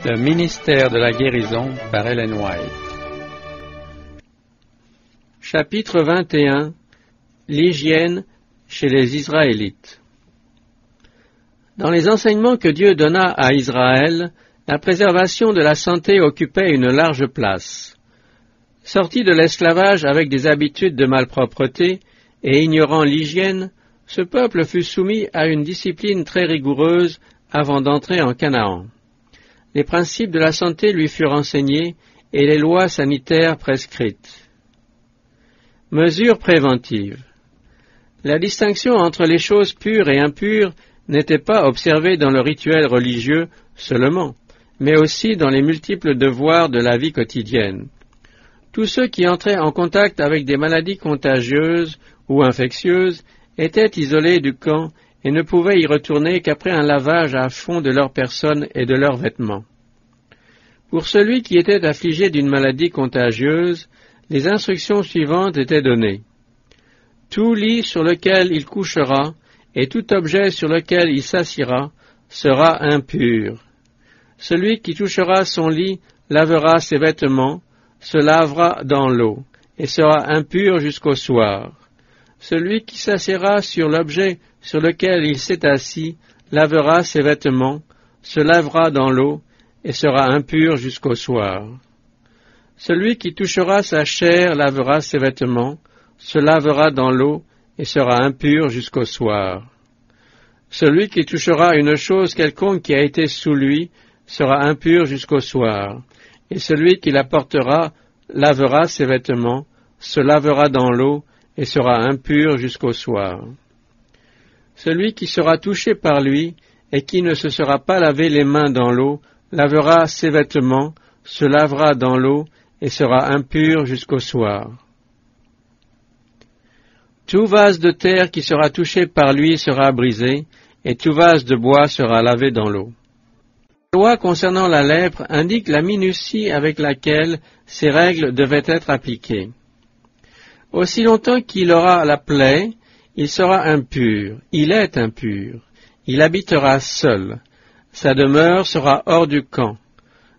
Le ministère de la guérison par Ellen White. Chapitre 21. L'hygiène chez les Israélites. Dans les enseignements que Dieu donna à Israël, la préservation de la santé occupait une large place. Sorti de l'esclavage avec des habitudes de malpropreté et ignorant l'hygiène, ce peuple fut soumis à une discipline très rigoureuse avant d'entrer en Canaan. Les principes de la santé lui furent enseignés et les lois sanitaires prescrites. Mesures préventives. La distinction entre les choses pures et impures n'était pas observée dans le rituel religieux seulement, mais aussi dans les multiples devoirs de la vie quotidienne. Tous ceux qui entraient en contact avec des maladies contagieuses ou infectieuses étaient isolés du camp et ne pouvaient y retourner qu'après un lavage à fond de leur personne et de leurs vêtements. Pour celui qui était affligé d'une maladie contagieuse, les instructions suivantes étaient données. Tout lit sur lequel il couchera et tout objet sur lequel il s'assiera sera impur. Celui qui touchera son lit lavera ses vêtements, se lavera dans l'eau, et sera impur jusqu'au soir. Celui qui s'assiera sur l'objet sur lequel il s'est assis lavera ses vêtements, se lavera dans l'eau, et sera impur jusqu'au soir. Celui qui touchera sa chair lavera ses vêtements, se lavera dans l'eau, et sera impur jusqu'au soir. Celui qui touchera une chose quelconque qui a été sous lui sera impur jusqu'au soir, et celui qui la portera lavera ses vêtements, se lavera dans l'eau, et sera impur jusqu'au soir. Celui qui sera touché par lui, et qui ne se sera pas lavé les mains dans l'eau, lavera ses vêtements, se lavera dans l'eau, et sera impur jusqu'au soir. Tout vase de terre qui sera touché par lui sera brisé, et tout vase de bois sera lavé dans l'eau. La loi concernant la lèpre indique la minutie avec laquelle ces règles devaient être appliquées. Aussi longtemps qu'il aura la plaie, il sera impur, il est impur, il habitera seul, sa demeure sera hors du camp.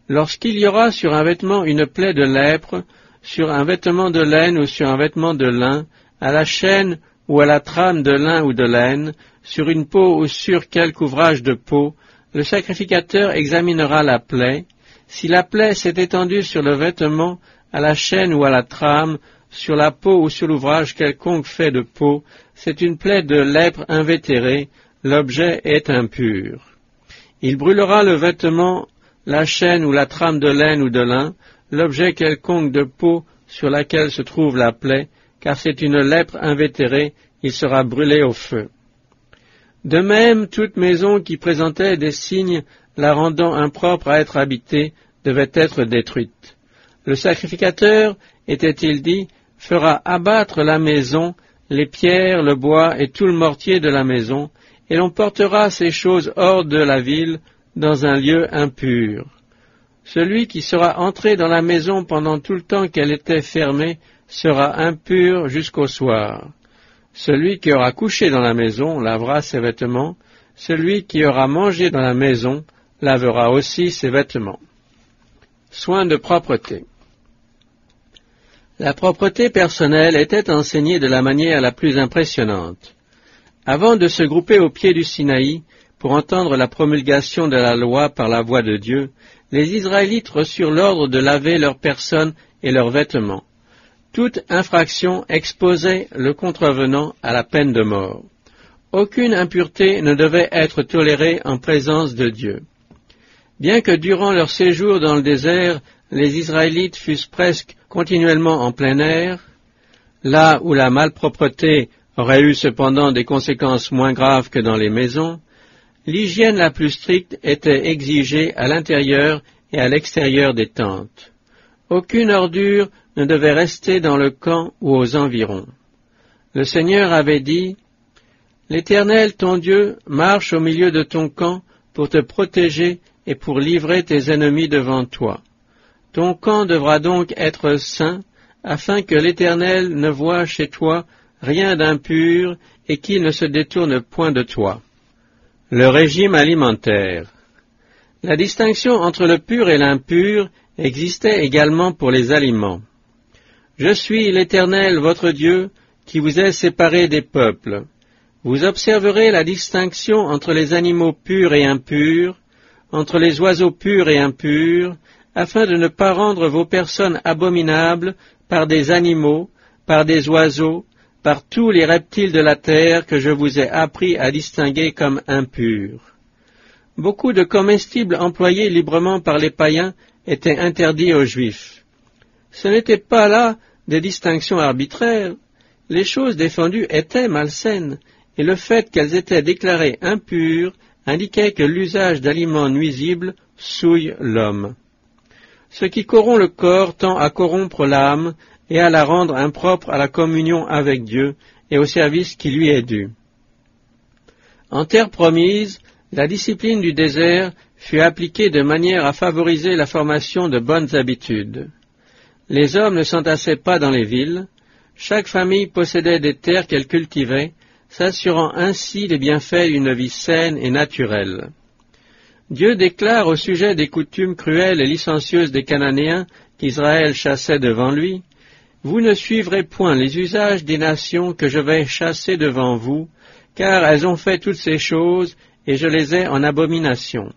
Lorsqu'il y aura sur un vêtement une plaie de lèpre, sur un vêtement de laine ou sur un vêtement de lin, à la chaîne ou à la trame de lin ou de laine, sur une peau ou sur quelque ouvrage de peau, le sacrificateur examinera la plaie. Si la plaie s'est étendue sur le vêtement, à la chaîne ou à la trame, sur la peau ou sur l'ouvrage quelconque fait de peau, c'est une plaie de lèpre invétérée, l'objet est impur. Il brûlera le vêtement, la chaîne ou la trame de laine ou de lin, l'objet quelconque de peau sur laquelle se trouve la plaie, car c'est une lèpre invétérée, il sera brûlé au feu. De même, toute maison qui présentait des signes la rendant impropre à être habitée devait être détruite. Le sacrificateur, était-il dit, fera abattre la maison, les pierres, le bois et tout le mortier de la maison, et l'on portera ces choses hors de la ville, dans un lieu impur. Celui qui sera entré dans la maison pendant tout le temps qu'elle était fermée sera impur jusqu'au soir. Celui qui aura couché dans la maison lavera ses vêtements, celui qui aura mangé dans la maison lavera aussi ses vêtements. Soins de propreté. La propreté personnelle était enseignée de la manière la plus impressionnante. Avant de se grouper au pied du Sinaï pour entendre la promulgation de la loi par la voix de Dieu, les Israélites reçurent l'ordre de laver leurs personnes et leurs vêtements. Toute infraction exposait le contrevenant à la peine de mort. Aucune impureté ne devait être tolérée en présence de Dieu. Bien que durant leur séjour dans le désert, les Israélites fussent presque continuellement en plein air, là où la malpropreté aurait eu cependant des conséquences moins graves que dans les maisons, l'hygiène la plus stricte était exigée à l'intérieur et à l'extérieur des tentes. Aucune ordure ne devait rester dans le camp ou aux environs. Le Seigneur avait dit, « L'Éternel, ton Dieu, marche au milieu de ton camp pour te protéger et pour livrer tes ennemis devant toi. Ton camp devra donc être saint, afin que l'Éternel ne voie chez toi rien d'impur et qu'il ne se détourne point de toi. » Le régime alimentaire. La distinction entre le pur et l'impur existait également pour les aliments. Je suis l'Éternel votre Dieu, qui vous ai séparés des peuples. Vous observerez la distinction entre les animaux purs et impurs, entre les oiseaux purs et impurs, afin de ne pas rendre vos personnes abominables par des animaux, par des oiseaux, par tous les reptiles de la terre que je vous ai appris à distinguer comme impurs. Beaucoup de comestibles employés librement par les païens étaient interdits aux Juifs. Ce n'était pas là des distinctions arbitraires. Les choses défendues étaient malsaines, et le fait qu'elles étaient déclarées impures indiquait que l'usage d'aliments nuisibles souille l'homme. Ce qui corrompt le corps tend à corrompre l'âme et à la rendre impropre à la communion avec Dieu et au service qui lui est dû. En terre promise, la discipline du désert fut appliquée de manière à favoriser la formation de bonnes habitudes. Les hommes ne s'entassaient pas dans les villes, chaque famille possédait des terres qu'elle cultivait, s'assurant ainsi des bienfaits d'une vie saine et naturelle. Dieu déclare au sujet des coutumes cruelles et licencieuses des Cananéens qu'Israël chassait devant lui, « Vous ne suivrez point les usages des nations que je vais chasser devant vous, car elles ont fait toutes ces choses, et je les ai en abomination.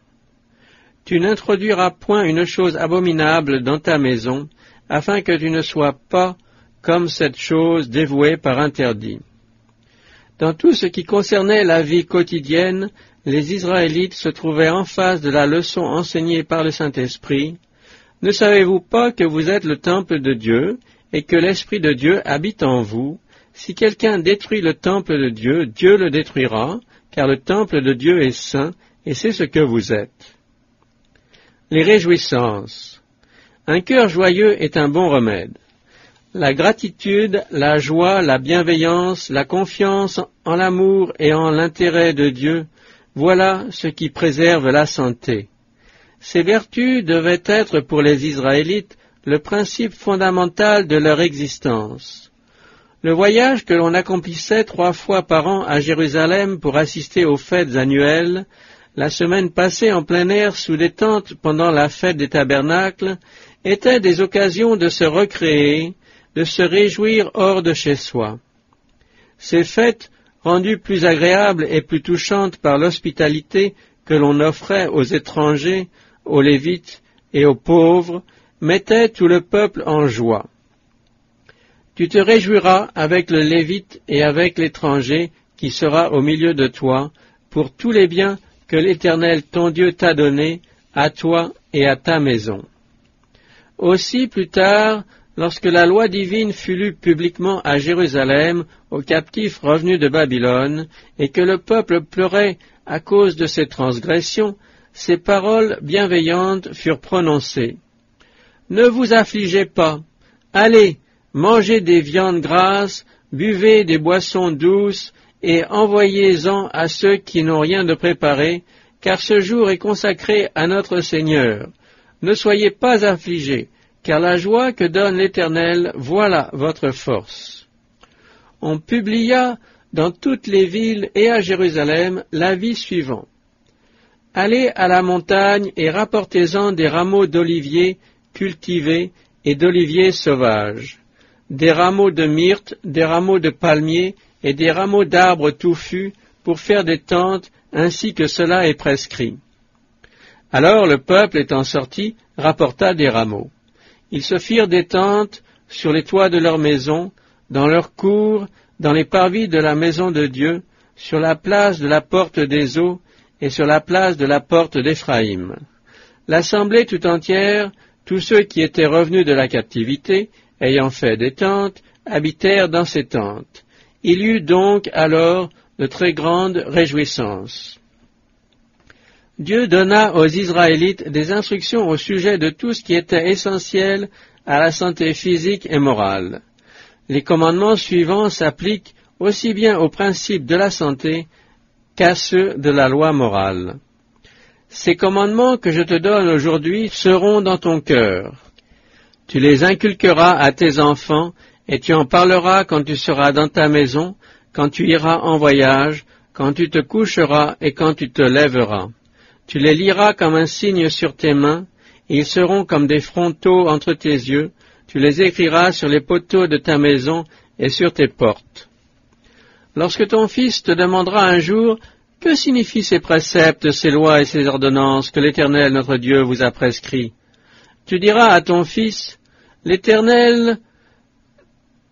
Tu n'introduiras point une chose abominable dans ta maison, afin que tu ne sois pas comme cette chose dévouée par interdit. » Dans tout ce qui concernait la vie quotidienne, les Israélites se trouvaient en face de la leçon enseignée par le Saint-Esprit. Ne savez-vous pas que vous êtes le temple de Dieu et que l'Esprit de Dieu habite en vous? Si quelqu'un détruit le temple de Dieu, Dieu le détruira, car le temple de Dieu est saint, et c'est ce que vous êtes. Les réjouissances. Un cœur joyeux est un bon remède. La gratitude, la joie, la bienveillance, la confiance en l'amour et en l'intérêt de Dieu, voilà ce qui préserve la santé. Ces vertus devaient être pour les Israélites le principe fondamental de leur existence. Le voyage que l'on accomplissait 3 fois par an à Jérusalem pour assister aux fêtes annuelles, la semaine passée en plein air sous des tentes pendant la fête des tabernacles, étaient des occasions de se recréer, de se réjouir hors de chez soi. Ces fêtes, rendues plus agréables et plus touchantes par l'hospitalité que l'on offrait aux étrangers, aux Lévites et aux pauvres, mettaient tout le peuple en joie. Tu te réjouiras avec le Lévite et avec l'étranger qui sera au milieu de toi, pour tous les biens que l'Éternel ton Dieu t'a donnés, à toi et à ta maison. Aussi, plus tard, lorsque la loi divine fut lue publiquement à Jérusalem aux captifs revenus de Babylone, et que le peuple pleurait à cause de ses transgressions, ces paroles bienveillantes furent prononcées. « Ne vous affligez pas, allez, mangez des viandes grasses, buvez des boissons douces, et envoyez-en à ceux qui n'ont rien de préparé, car ce jour est consacré à notre Seigneur. Ne soyez pas affligés, car la joie que donne l'Éternel, voilà votre force. » On publia dans toutes les villes et à Jérusalem l'avis suivant. « Allez à la montagne et rapportez-en des rameaux d'oliviers cultivés et d'oliviers sauvages, des rameaux de myrte, des rameaux de palmiers et des rameaux d'arbres touffus pour faire des tentes, ainsi que cela est prescrit. » Alors le peuple étant sorti, rapporta des rameaux. Ils se firent des tentes sur les toits de leurs maisons, dans leurs cours, dans les parvis de la maison de Dieu, sur la place de la porte des eaux et sur la place de la porte d'Éphraïm. L'assemblée tout entière, tous ceux qui étaient revenus de la captivité, ayant fait des tentes, habitèrent dans ces tentes. Il y eut donc alors de très grandes réjouissances. Dieu donna aux Israélites des instructions au sujet de tout ce qui était essentiel à la santé physique et morale. Les commandements suivants s'appliquent aussi bien aux principes de la santé qu'à ceux de la loi morale. Ces commandements que je te donne aujourd'hui seront dans ton cœur. Tu les inculqueras à tes enfants, et tu en parleras quand tu seras dans ta maison, quand tu iras en voyage, quand tu te coucheras et quand tu te lèveras. Tu les lieras comme un signe sur tes mains, et ils seront comme des frontaux entre tes yeux. Tu les écriras sur les poteaux de ta maison et sur tes portes. Lorsque ton fils te demandera un jour « Que signifient ces préceptes, ces lois et ces ordonnances que l'Éternel notre Dieu vous a prescrits ?» Tu diras à ton fils « L'Éternel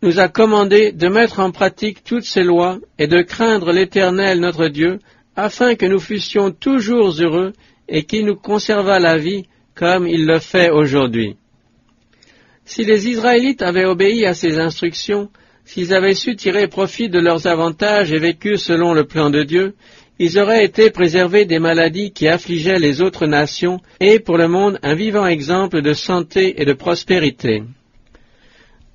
nous a commandé de mettre en pratique toutes ces lois et de craindre l'Éternel notre Dieu, afin que nous fussions toujours heureux et qu'il nous conservât la vie comme il le fait aujourd'hui. » Si les Israélites avaient obéi à ces instructions, s'ils avaient su tirer profit de leurs avantages et vécu selon le plan de Dieu, ils auraient été préservés des maladies qui affligeaient les autres nations et pour le monde un vivant exemple de santé et de prospérité.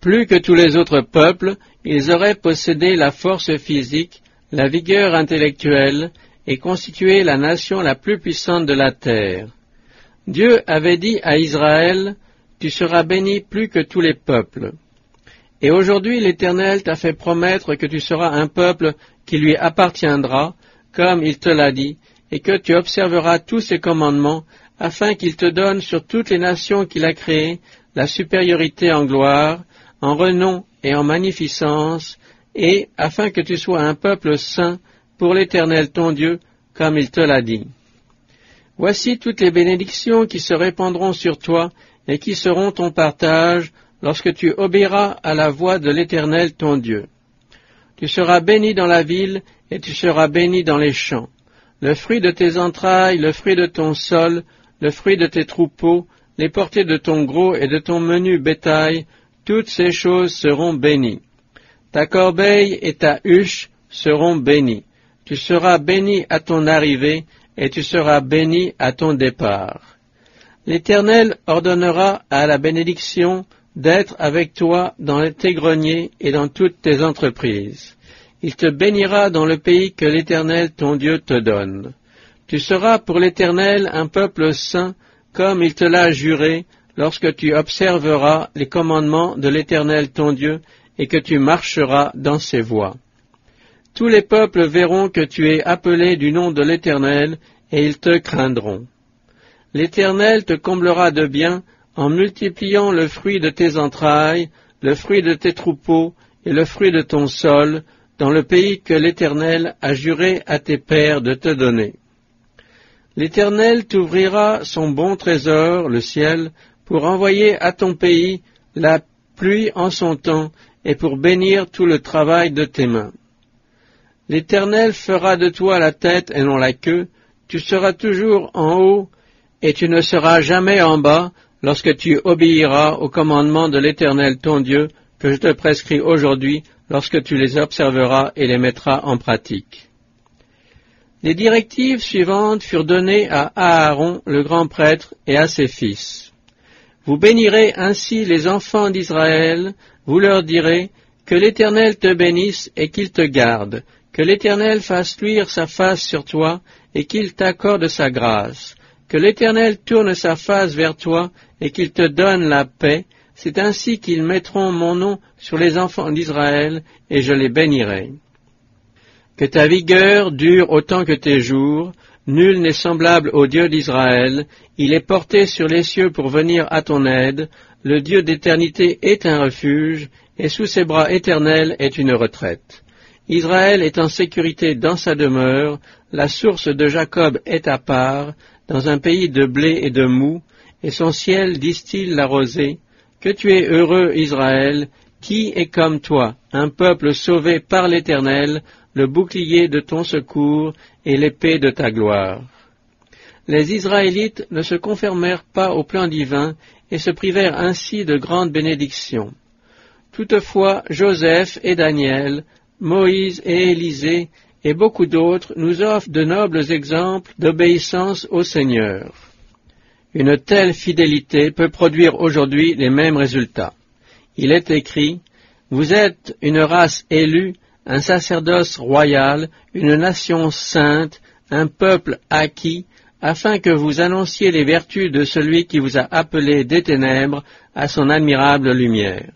Plus que tous les autres peuples, ils auraient possédé la force physique, la vigueur intellectuelle et constitué la nation la plus puissante de la terre. Dieu avait dit à Israël « Tu seras béni plus que tous les peuples ». Et aujourd'hui l'Éternel t'a fait promettre que tu seras un peuple qui lui appartiendra, comme il te l'a dit, et que tu observeras tous ses commandements, afin qu'il te donne sur toutes les nations qu'il a créées la supériorité en gloire, en renom et en magnificence, et afin que tu sois un peuple saint pour l'Éternel ton Dieu, comme il te l'a dit. Voici toutes les bénédictions qui se répandront sur toi et qui seront ton partage lorsque tu obéiras à la voix de l'Éternel ton Dieu. Tu seras béni dans la ville et tu seras béni dans les champs. Le fruit de tes entrailles, le fruit de ton sol, le fruit de tes troupeaux, les portées de ton gros et de ton menu bétail, toutes ces choses seront bénies. Ta corbeille et ta huche seront bénies. Tu seras béni à ton arrivée et tu seras béni à ton départ. L'Éternel ordonnera à la bénédiction d'être avec toi dans tes greniers et dans toutes tes entreprises. Il te bénira dans le pays que l'Éternel ton Dieu te donne. Tu seras pour l'Éternel un peuple saint, comme il te l'a juré, lorsque tu observeras les commandements de l'Éternel ton Dieu et que tu marcheras dans ses voies. Tous les peuples verront que tu es appelé du nom de l'Éternel et ils te craindront. L'Éternel te comblera de bien en multipliant le fruit de tes entrailles, le fruit de tes troupeaux et le fruit de ton sol, dans le pays que l'Éternel a juré à tes pères de te donner. L'Éternel t'ouvrira son bon trésor, le ciel, pour envoyer à ton pays la pluie en son temps et pour bénir tout le travail de tes mains. L'Éternel fera de toi la tête et non la queue, tu seras toujours en haut et tu ne seras jamais en bas lorsque tu obéiras aux commandements de l'Éternel ton Dieu que je te prescris aujourd'hui lorsque tu les observeras et les mettras en pratique. Les directives suivantes furent données à Aaron le grand prêtre et à ses fils. Vous bénirez ainsi les enfants d'Israël, vous leur direz que l'Éternel te bénisse et qu'il te garde, que l'Éternel fasse luire sa face sur toi et qu'il t'accorde sa grâce, que l'Éternel tourne sa face vers toi et qu'il te donne la paix. C'est ainsi qu'ils mettront mon nom sur les enfants d'Israël et je les bénirai. Que ta vigueur dure autant que tes jours, nul n'est semblable au Dieu d'Israël, il est porté sur les cieux pour venir à ton aide, le Dieu d'éternité est un refuge, et sous ses bras éternels est une retraite. Israël est en sécurité dans sa demeure, la source de Jacob est à part, dans un pays de blé et de moût, et son ciel distille la rosée. Que tu es heureux, Israël, qui est comme toi, un peuple sauvé par l'Éternel, le bouclier de ton secours et l'épée de ta gloire. Les Israélites ne se conformèrent pas au plan divin et se privèrent ainsi de grandes bénédictions. Toutefois, Joseph et Daniel, Moïse et Élisée et beaucoup d'autres nous offrent de nobles exemples d'obéissance au Seigneur. Une telle fidélité peut produire aujourd'hui les mêmes résultats. Il est écrit « Vous êtes une race élue, un sacerdoce royal, une nation sainte, un peuple acquis, afin que vous annonciez les vertus de celui qui vous a appelé des ténèbres à son admirable lumière. »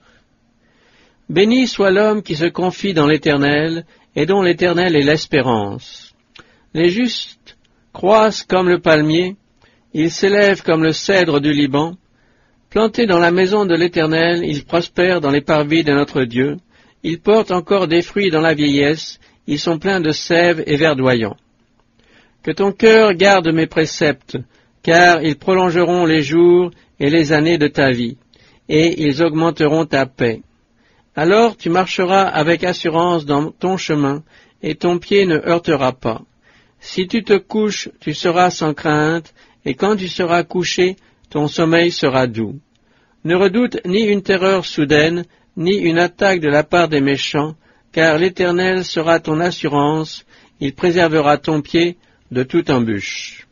Béni soit l'homme qui se confie dans l'Éternel, et dont l'Éternel est l'espérance. Les justes croissent comme le palmier, ils s'élèvent comme le cèdre du Liban. Plantés dans la maison de l'Éternel, ils prospèrent dans les parvis de notre Dieu. Ils portent encore des fruits dans la vieillesse, ils sont pleins de sève et verdoyants. Que ton cœur garde mes préceptes, car ils prolongeront les jours et les années de ta vie, et ils augmenteront ta paix. Alors tu marcheras avec assurance dans ton chemin, et ton pied ne heurtera pas. Si tu te couches, tu seras sans crainte, et quand tu seras couché, ton sommeil sera doux. Ne redoute ni une terreur soudaine, ni une attaque de la part des méchants, car l'Éternel sera ton assurance, il préservera ton pied de toute embûche.